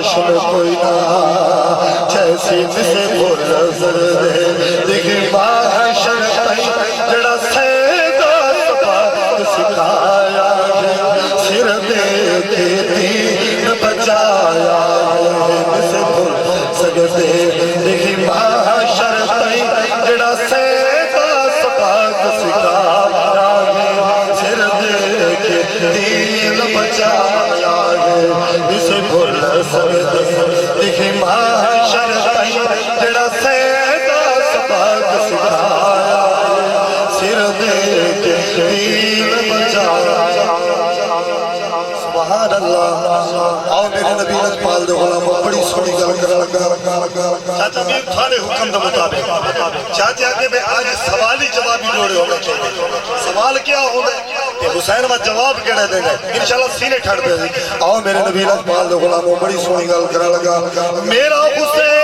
کوئی نہ جیسی جسے بھول نظر دے دیکھیں معاشر تئی جڑا سیدہ سباق سکھایا ہے سر دے کے دین بچایا ہے جسے بھول سکتے دیکھیں معاشر تئی جڑا سیدہ سباق سکھایا ہے سر دے کے دین بچایا ہے جسے بھول سکتے دیکھیں معاشر تئی جڑا سیدہ سباق سکھایا سر دے کے دین بچایا سبحان اللہ آؤ میرے نبی لجپال دے غلاموں بڑی سونی گل کر لگا چاچا بھی تھوڑے حکم دے مطابق چاچا کہ میں آج سوالی جوابی جوڑے ہونے چاہیے سوال کیا ہونے کہ حسین وہ جواب کہنے دے گئے انشاءاللہ سینے ٹھڑ دے دی آؤ میرے نبی لجپال دے غلاموں بڑی سونی گل کر لگا میرا حسین